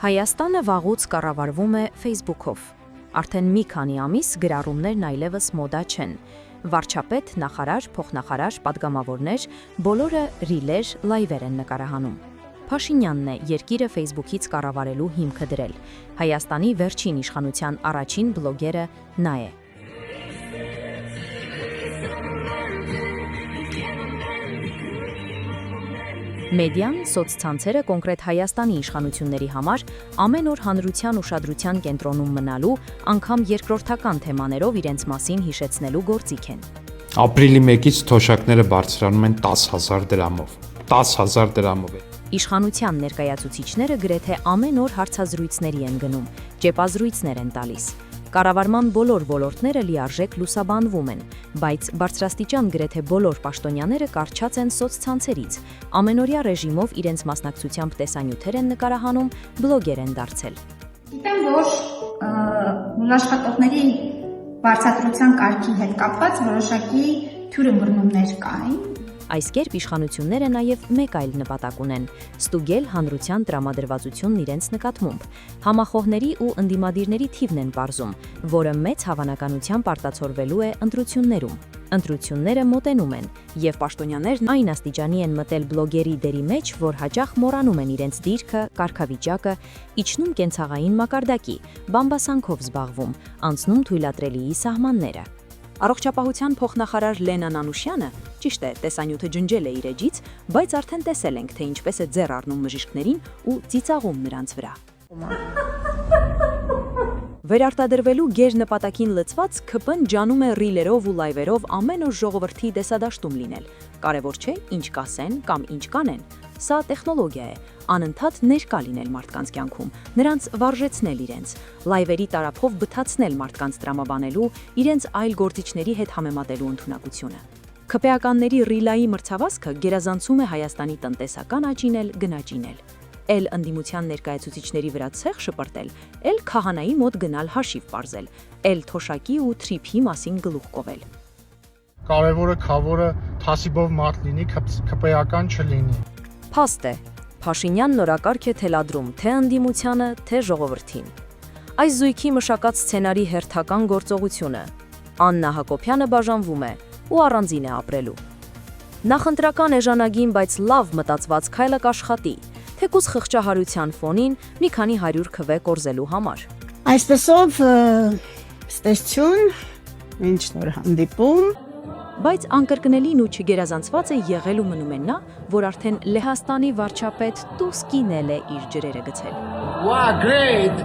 Հայաստանը վաղուց կառավարվում է Facebook-ով։ Արդեն մի քանի ամիս գրառումներն այլևս մոդա չեն։ Վարչապետ, նախարար, փոխնախարար, падգամավորներ, բոլորը ռիլեր, լայվեր են նկարահանում։ Փաշինյանն է երկիրը Facebook-ից կառավարելու հիմքը դրել։ Հայաստանի վերջին իշխանության առաջին բլոգերը նա է։ Մեդիան, սոցցանցերը կոնկրետ Հայաստանի իշխանությունների համար ամեն օր հանրության ուշադրության կենտրոնում մնալու, անգամ երկրորդական թեմաներով իրենց մասին հիշեցնելու գործիք են։ Ապրիլի 1-ից թոշակները բարձրանում են 10,000 դրամով։ 10,000 դրամով է։ Իշխանության ներկայացուցիչները գրեթե ամեն օր հարցազրույցների են գնում, ճեպազրույցներ են տալիս։ Կառավարման բոլոր ոլորտները լիարժեք լուսաբանվում են, բայց բարձրաստիճան գրեթե բոլոր պաշտոնյաները կառչած են սոցցանցերից, ամենօրյա ռեժիմով իրենց մասնակցությամբ տեսանյութեր են նկարահանում, բլոգեր են դարձել։ Գիտեմ, որ աշխատողների բարձրացության կարգի հետ կապված որոշակի թյուրըմբռնումներ կային։ Այս կերպ իշխանությունները նաև մեկ այլ նպատակ ունեն՝ ստուգել հանրության տրամադրվածությունն իրենց նկատմամբ։ Համախոհների ու ընդդիմադիրների թիվն են պարզում, որը մեծ հավանականությամբ արտացոլվելու է ընտրություններում։ Ընտրությունները մոտենում են, եւ պաշտոնյաներն այն աստիճանի են մտել բլոգերի դերի մեջ, որ հաճախ մոռանում են իրենց դիրքը, կարգավիճակը, իջնում կենցաղային մակարդակի, բամբասանքով զբաղվում, անցնում թույլատրելիի սահմանները։ Առողջապահության փոխնախարար Լենա Նանուշյանը, ճիշտ է, տեսանյութը ջնջել է իր էջից, բայց արդեն տեսել ենք, թե ինչպես է ձեռ առնում բժիշկներին ու ծիծաղում նրանց վրա։ Վերարտադրվելու գեր նպատակին լծված ՔՊ-ն ջանում է ռիլերով ու լայվերով ամեն օր ժողովրդի դեսադաշտում լինել։ Կարևոր չէ, ինչ կասեն կամ ինչ կանեն։ Սա տեխնոլոգիա է, անընդհատ ներկա լինել մարդկանց կյանքում, նրանց վարժեցնել իրենց, լայվերի տարափով բթացնել մարդկանց տրամաբանելու, իրենց այլ գործիչների հետ համեմատելու ընդունակությունը։ ՔՊ-ականների ռիլայի մրցավազքը գերազանցում է Հայաստանի տնտեսական աճին էլ գնաճին էլ։ Էլ ընդդիմության ներկայացուցիչների վրա ցեղ շպրտել, էլ քահանայի մոտ գնալ հաշիվ պարզել, էլ թոշակի ու թրիփի մասին գլուխ կովել։ Կարևորը քավորը թասիբով մարդ լինի, ՔՊ-ական չլինի։ Փաստ է, Փաշինյանն նորակարգ է թելադրում թե ընդդիմությանը, թե ժողովրդին։ Այս զույգի մշակած սցենարի հերթական գործողությունը Աննա Հակոբյանը բաժանվում է ու առանձին է ապրելու։ Նախընտրական էժանագին, բայց լավ մտածված քայլը կաշխատի, թեկուզ խղճահարության ֆոնին մի քանի 100 քվ կորզելու համար։ Այսպեսով ստեսություն, ինչ նոր հանդիպում։ Բայց անկրկնելին ու չգերազանցված է եղել ու մնում է նա, որ արդեն Լեհաստանի վարչապետ Տուսկին էլ է իր ջրերը գցել։ Wow, great.